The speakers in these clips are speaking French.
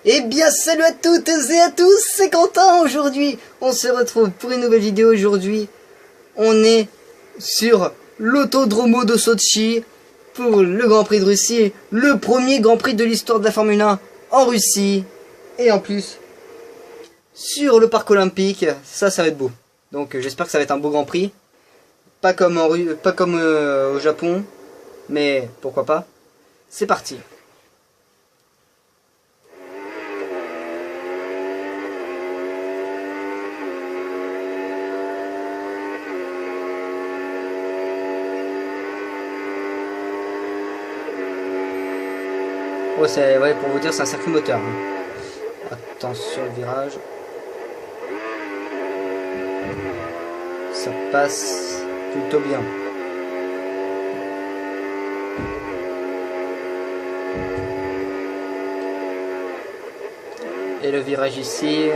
Eh bien salut à toutes et à tous, c'est Quentin. Aujourd'hui on se retrouve pour une nouvelle vidéo. Aujourd'hui on est sur l'autodromo de Sotchi pour le Grand Prix de Russie, le premier Grand Prix de l'histoire de la Formule 1 en Russie. Et en plus sur le parc olympique, ça va être beau. Donc j'espère que ça va être un beau Grand Prix. Pas comme au Japon, mais pourquoi pas. C'est parti. Oh, c'est, ouais, pour vous dire, c'est un circuit moteur. Attention le virage. Ça passe plutôt bien. Et le virage ici,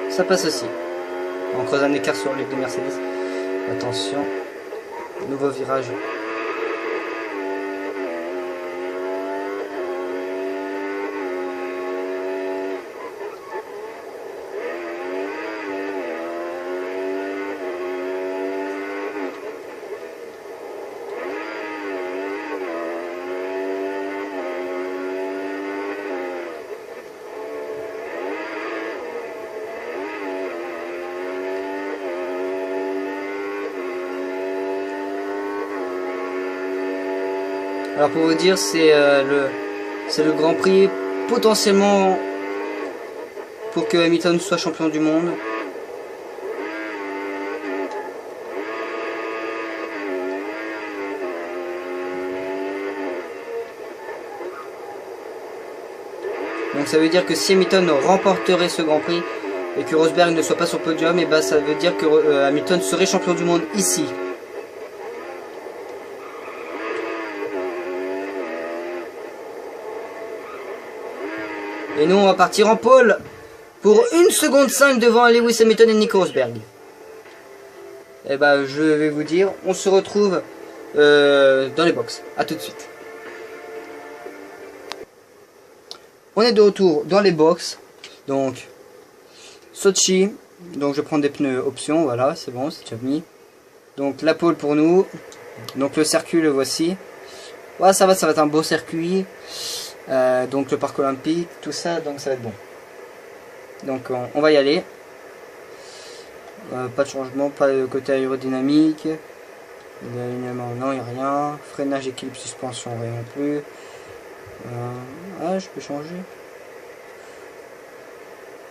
ça passe aussi. On creuse un écart sur les deux Mercedes. Attention, nouveau virage. Alors pour vous dire, c'est le Grand Prix potentiellement pour que Hamilton soit champion du monde. Donc ça veut dire que si Hamilton remporterait ce Grand Prix et que Rosberg ne soit pas sur le podium, et ben ça veut dire que Hamilton serait champion du monde ici. Et nous, on va partir en pole pour 1 seconde 5 devant Lewis Hamilton et Nico Rosberg. Et bah, je vais vous dire, on se retrouve dans les box. A tout de suite. On est de retour dans les box. Donc, Sotchi. Donc, je prends des pneus option. Voilà, c'est bon, c'est déjà mis. Donc, la pole pour nous. Donc, le circuit, le voici. Ouais, ça va être un beau circuit. Donc le parc olympique, tout ça, donc ça va être bon. Donc on va y aller. Pas de changement, pas de côté aérodynamique. L'alignement, non, il n'y a rien. Freinage, équilibre, suspension, rien non plus. Ah, je peux changer.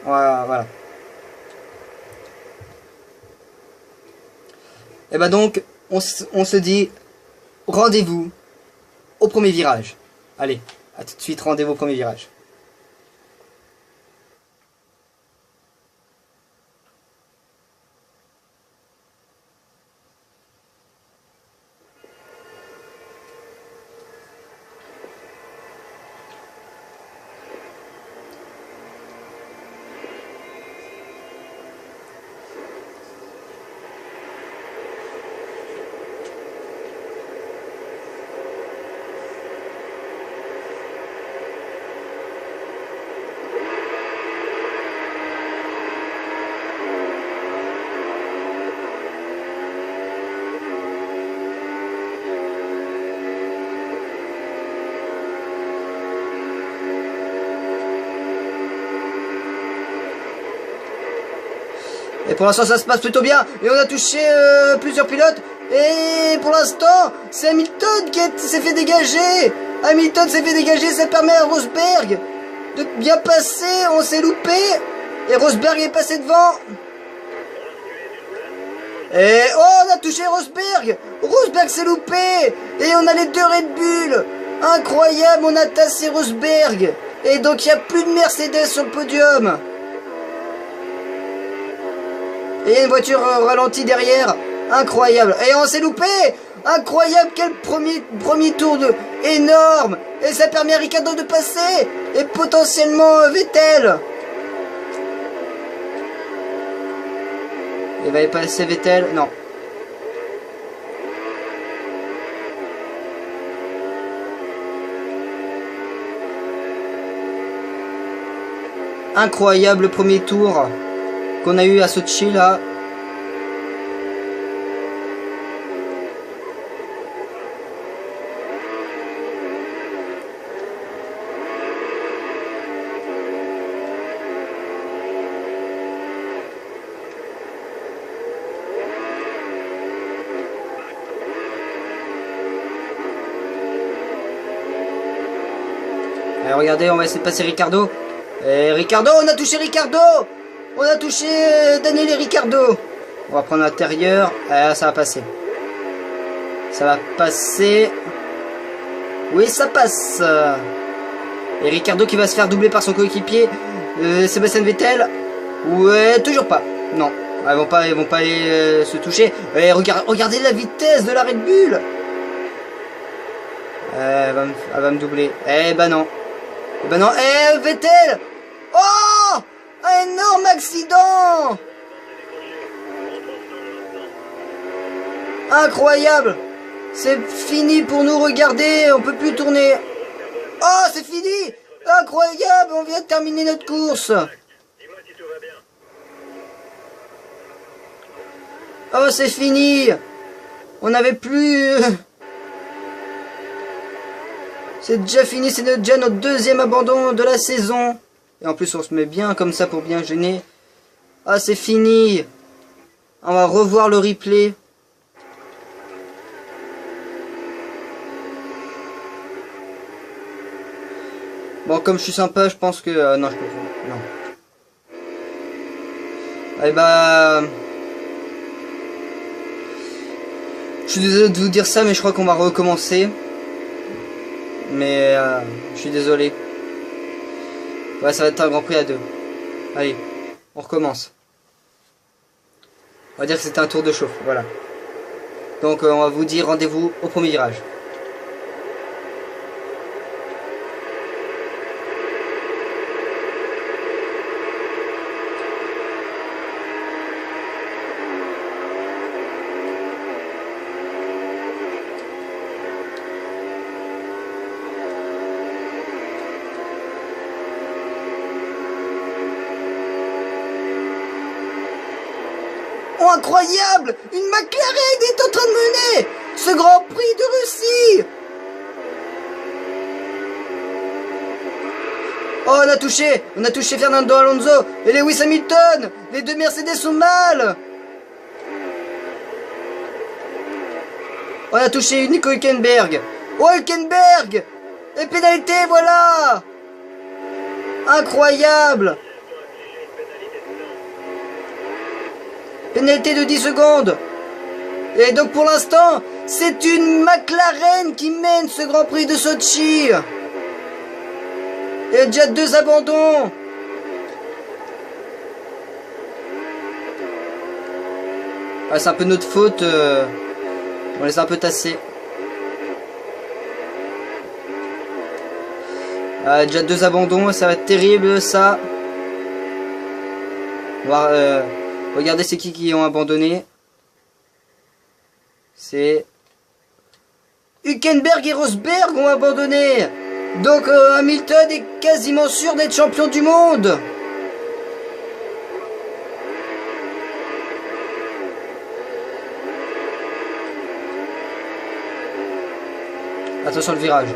Voilà. Et bah donc, on se dit rendez-vous au premier virage. Allez. A tout de suite, rendez-vous au premier virage. Et pour l'instant ça se passe plutôt bien. Et on a touché plusieurs pilotes. Et pour l'instant c'est Hamilton qui s'est fait dégager. Hamilton s'est fait dégager. Ça permet à Rosberg de bien passer. On s'est loupé. Et Rosberg est passé devant. Et oh, on a touché Rosberg. Rosberg s'est loupé. Et on a les deux Red Bull. Incroyable, on a tassé Rosberg. Et donc il n'y a plus de Mercedes sur le podium. Et il y a une voiture ralentie derrière. Incroyable. Et on s'est loupé. Incroyable. Quel premier tour de énorme. Et ça permet à Ricciardo de passer. Et potentiellement Vettel. Il va y passer Vettel. Non. Incroyable premier tour qu'on a eu à Sochi là. Allez, regardez, on va essayer de passer Ricardo. Et Ricardo, on a touché Ricardo. On a touché Daniel et Ricardo. On va prendre l'intérieur. Ça va passer. Ça va passer. Oui, ça passe. Et Ricardo qui va se faire doubler par son coéquipier. Sébastien Vettel. Ouais, toujours pas. Non. Ils vont pas aller se toucher. Et regardez la vitesse de la Red Bull. Elle va me doubler. Eh ben non. Eh ben non. Eh, Vettel. Oh, un énorme accident. Incroyable. C'est fini pour nous, regarder. On peut plus tourner. Oh, c'est fini. Incroyable. On vient de terminer notre course. Oh, c'est fini. On n'avait plus... C'est déjà fini, c'est déjà notre deuxième abandon de la saison. Et en plus, on se met bien comme ça pour bien gêner. Ah, c'est fini. On va revoir le replay. Bon, comme je suis sympa, je pense que... non, je peux pas. Non. Eh bah... Je suis désolé de vous dire ça, mais je crois qu'on va recommencer. Mais je suis désolé. Ouais, ça va être un Grand Prix à deux. Allez, on recommence. On va dire que c'était un tour de chauffe, voilà. Donc on va vous dire rendez-vous au premier virage. Oh, incroyable! Une McLaren est en train de mener ce Grand Prix de Russie! Oh, on a touché Fernando Alonso et Lewis Hamilton! Les deux Mercedes sont mal! On a touché Nico Hülkenberg! Oh, Hülkenberg! Et pénalité, voilà! Incroyable! Pénalité de 10 secondes. Et donc pour l'instant, c'est une McLaren qui mène ce Grand Prix de Sochi. Il y a déjà 2 abandons. Ah, c'est un peu notre faute. On les a un peu tassés. Déjà 2 abandons, ça va être terrible ça. On va... regardez c'est qui ont abandonné. C'est Hülkenberg et Rosberg ont abandonné. Donc Hamilton est quasiment sûr d'être champion du monde. Attention le virage.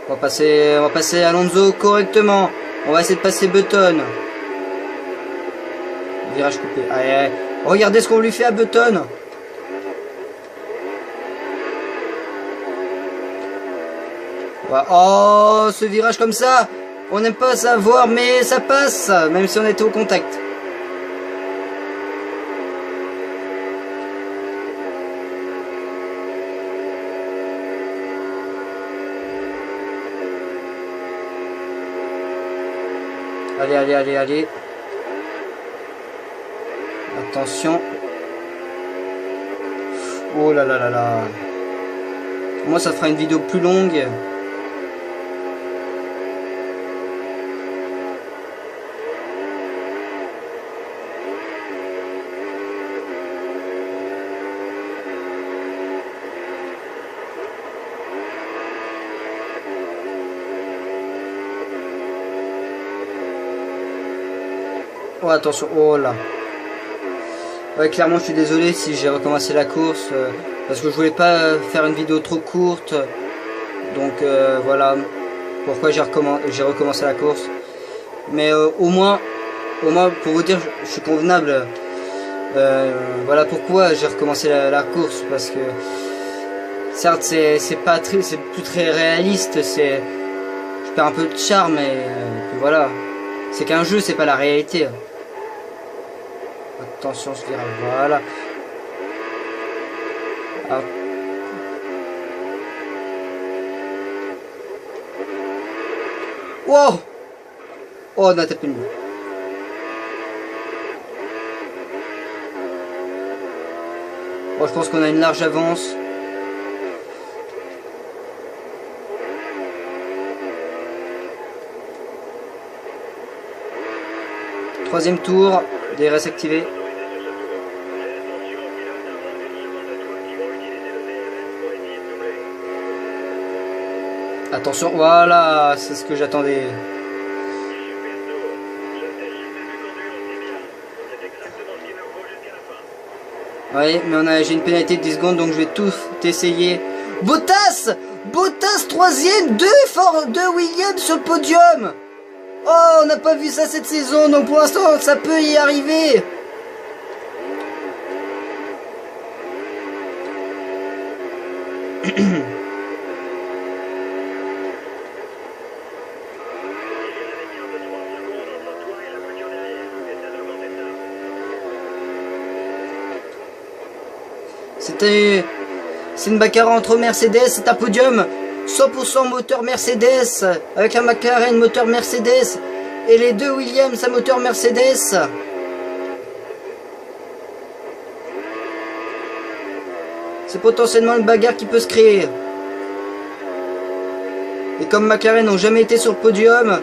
On va passer Alonso correctement. On va essayer de passer Button. Virage coupé. Allez, allez. Regardez ce qu'on lui fait à Button. Voilà. Oh, ce virage comme ça. On n'aime pas savoir, mais ça passe. Même si on était au contact. Allez, allez, allez, allez. Attention. Oh là là là là. Moi, ça fera une vidéo plus longue. Oh, attention, oh là. Ouais, clairement, je suis désolé si j'ai recommencé la course. Parce que je voulais pas faire une vidéo trop courte. Donc, voilà. Pourquoi j'ai recommencé la course. Mais au moins, pour vous dire, je suis convenable. Voilà pourquoi j'ai recommencé la course. Parce que, certes, c'est plus très réaliste. Je perds un peu de charme. Et puis voilà. C'est qu'un jeu, c'est pas la réalité. Attention, je dirais, voilà. Ah. Wow! Oh, on a tapé une. Oh, je pense qu'on a une large avance. Troisième tour, DRS activé. Attention, voilà, c'est ce que j'attendais. Oui, mais j'ai une pénalité de 10 secondes, donc je vais tout essayer. Bottas! Bottas, troisième, deux Williams sur le podium! Oh, on n'a pas vu ça cette saison, donc pour l'instant, ça peut y arriver. C'est une bagarre entre Mercedes, c'est un podium 100% moteur Mercedes, avec la McLaren moteur Mercedes, et les deux Williams à moteur Mercedes. C'est potentiellement une bagarre qui peut se créer. Et comme McLaren n'ont jamais été sur le podium,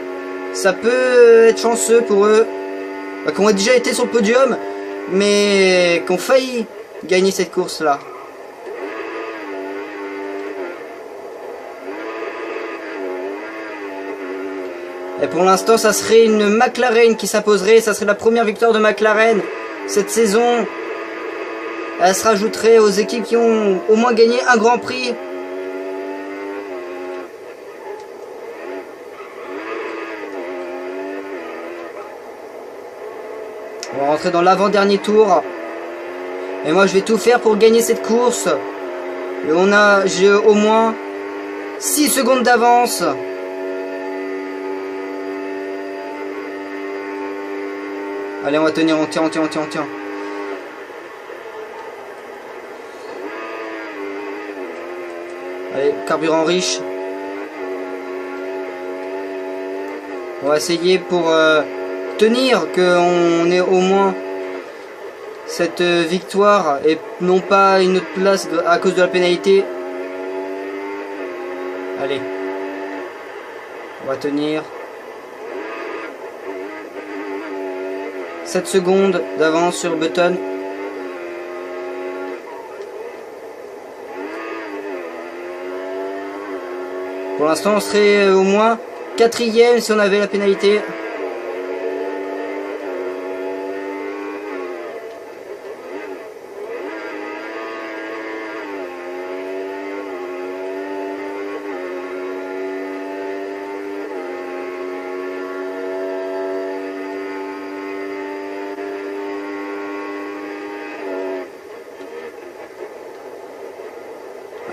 ça peut être chanceux pour eux. Enfin, qui ont déjà été sur le podium, mais qui ont failli gagner cette course-là. Et pour l'instant, ça serait une McLaren qui s'imposerait. Ça serait la première victoire de McLaren cette saison. Elle se rajouterait aux équipes qui ont au moins gagné un Grand Prix. On va rentrer dans l'avant-dernier tour. Et moi, je vais tout faire pour gagner cette course. Et j'ai au moins 6 secondes d'avance. Allez, on va tenir, on tient. Allez, carburant riche. On va essayer pour tenir qu'on ait au moins cette victoire et non pas une autre place à cause de la pénalité. Allez. On va tenir. 7 secondes d'avance sur Button. Pour l'instant, on serait au moins 4e si on avait la pénalité.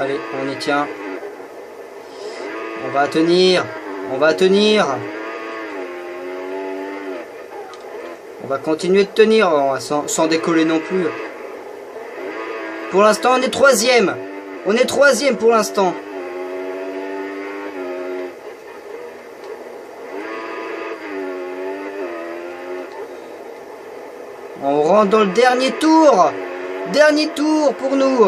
Allez, on y tient. On va tenir. On va continuer de tenir sans décoller non plus. Pour l'instant, on est 3e. On est 3e pour l'instant. On rentre dans le dernier tour. Dernier tour pour nous.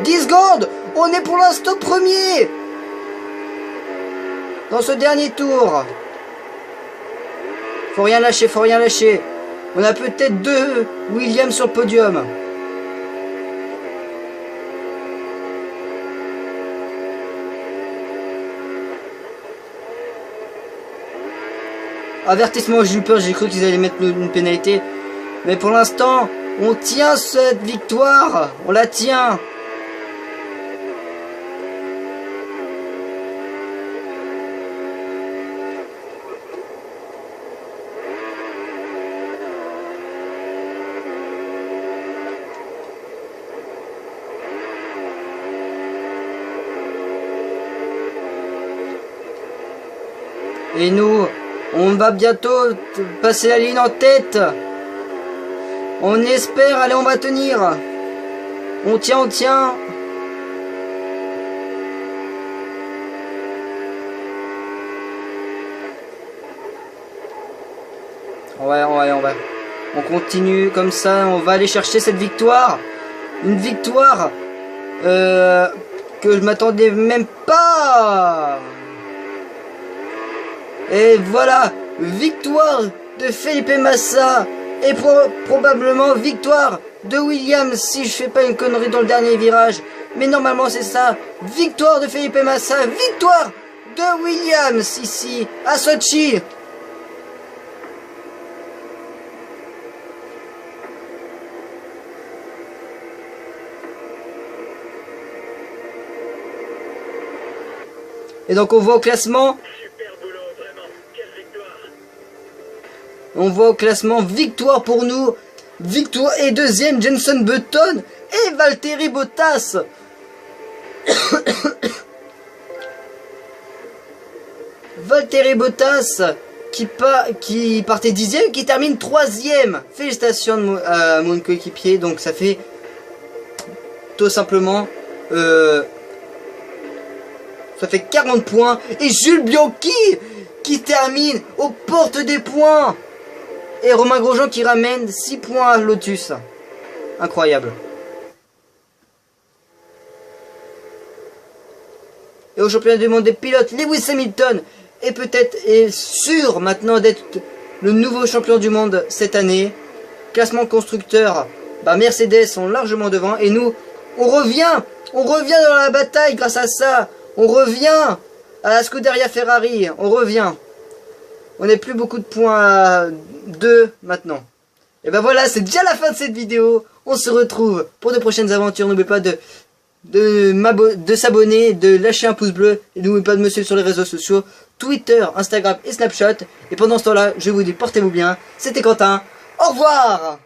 « 10 secondes. On est pour l'instant premier dans ce dernier tour. Faut rien lâcher, On a peut-être 2 Williams sur le podium. Avertissement, j'ai eu peur, j'ai cru qu'ils allaient mettre une pénalité. Mais pour l'instant, on tient cette victoire. On la tient. Et nous, on va bientôt passer la ligne en tête. On espère, allez, on va tenir. On tient, on tient. Ouais. On continue comme ça, on va aller chercher cette victoire. Une victoire que je m'attendais même pas. Et voilà, victoire de Felipe Massa et probablement victoire de Williams si je fais pas une connerie dans le dernier virage. Mais normalement c'est ça, victoire de Felipe Massa, victoire de Williams ici à Sochi. Et donc on voit au classement. On voit au classement victoire pour nous. Victoire et deuxième Jenson Button et Valtteri Bottas. Valtteri Bottas qui partait dixième, qui termine troisième. Félicitations à mon coéquipier. Donc ça fait tout simplement ça fait 40 points. Et Jules Bianchi qui termine aux portes des points. Et Romain Grosjean qui ramène 6 points à Lotus. Incroyable. Et au championnat du monde des pilotes, Lewis Hamilton est peut-être sûr maintenant d'être le nouveau champion du monde cette année. Classement constructeur, Mercedes sont largement devant. Et nous, on revient dans la bataille grâce à ça. On revient à la Scuderia Ferrari. On revient. On n'est plus beaucoup de points à 2 maintenant. Et ben voilà, c'est déjà la fin de cette vidéo. On se retrouve pour de prochaines aventures. N'oubliez pas de s'abonner, de lâcher un pouce bleu. Et n'oubliez pas de me suivre sur les réseaux sociaux, Twitter, Instagram et Snapchat. Et pendant ce temps-là, je vous dis portez-vous bien. C'était Quentin. Au revoir!